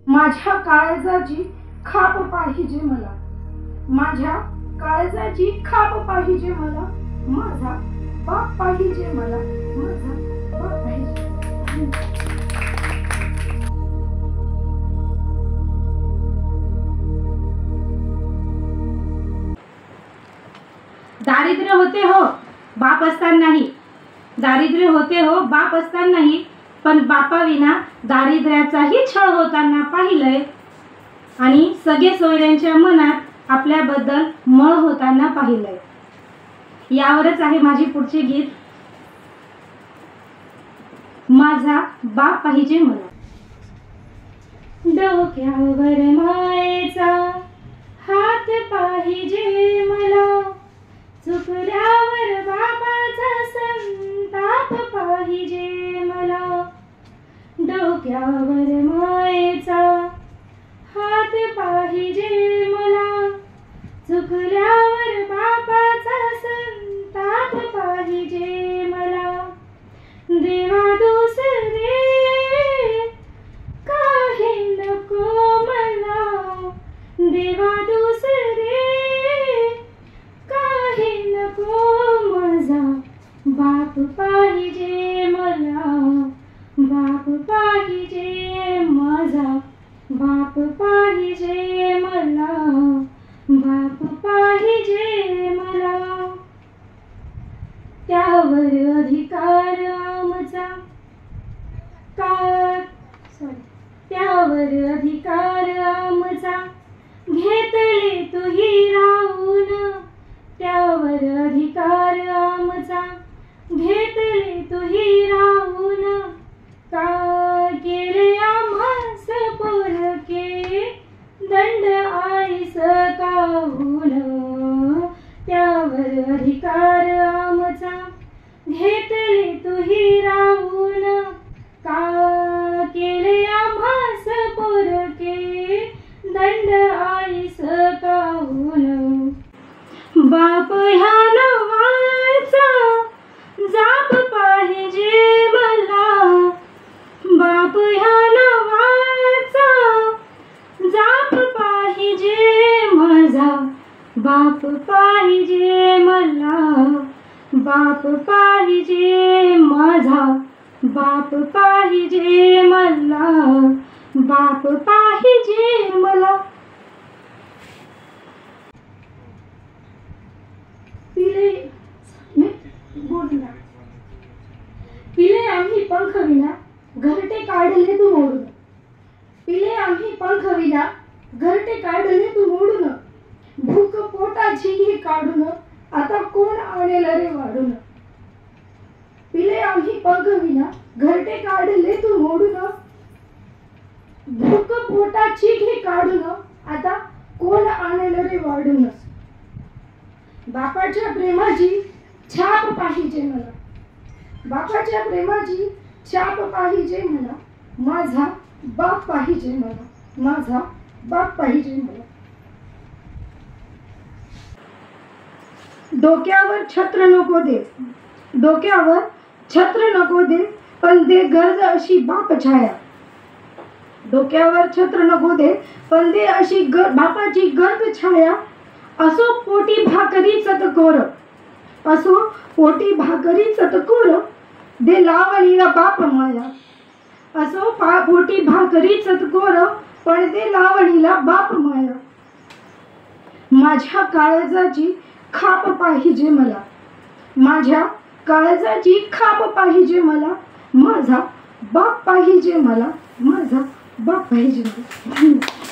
माझ्या काळजाची खाप पाहिजे मला, माझ्या काळजाची खाप पाहिजे मला, माझा बाप पाहिजे मला, माझा बाप पाहिजे। दारिद्र्य होते हो बाप असतानाही, दारिद्र्य होते हो बाप असतानाही, पण बापाविना दारिद्र्याचाही छळ होताना पाहिलंय आणि सगळे सोयऱ्यांच्या मनात आपल्याबद्दल मळ होताना पाहिलंय। यावरच आहे माझी पुढची गीत, माझा बाप पाहिजे मला। डोक्यावर मायेचा हात पाहिजे मला, चुकल्यावर बापाचा संताप पाहिजे मला। डोक्यावर मायेचा हात पाहिजे मला, चुकल्यावर बापाचा संताप पाहिजे मला। देवा दुसरे काही नको मला, देवा दुसरे काही नको, माझा बाप पाहिजे मला, बाप पाहिजे, माझा बाप पाहिजे मला, बाप पाहिजे मला। त्यावर अधिकार आमचा त्यावर अधिकार आमचा घेतले तुही राहून, त्यावर अधिकार आमचा घेतले तुही राहून, का केले आम्हास पोरके दंड आईस काहून। त्यावर अधिकार आमचा घेतले तुही राहून, का केले आम्हास पोरके दंड आईस काहून। बाप ह्या नावाचा जाप पाहिजे मला, बाप ह्या नावाचा जाप पाहिजे, माझा बाप पाहिजे मला, बाप पाहिजे, माझा बाप पाहिजे मला, बाप पाहिजे मला। पिले आम्ही पंख विना घरटे काढले तू मोडून, पिले आम्ही पंख विना घरटे काढले तू मोडून, भूक पोटाची घे काढून आता कोण आणेल रे वाढून। पिले आम्ही पंख विना घरटे काढले तू मोडून, भूक पोटाची घे काढून आता कोण आणेल रे वाढून। बापाच्या प्रेमाची छाप पाहिजे मला, बापाच्या प्रेमाची छाप पाहिजे मला, माझा बाप पाहिजे मला, माझा बाप पाहिजे मला। डोक्यावर छत्र नको दे, डोक्यावर छत्र नको दे, पण दे गर्द अशी बाप छाया। डोक्यावर छत्र नको दे, पण दे अशी बापाची गर्द छाया। असो पोटी भाकरी चतकोर, असो पोटी भाकरी चतकोर, दे लावणीला बाप माया। असो पोटी भाकरी चतकोर, पण दे लावणीला बाप माया। माझ्या काळजाची खाप पाहिजे मला, माझ्या काळजाची खाप पाहिजे मला, माझा बाप पाहिजे मला, माझा बाप पाहिजे मला।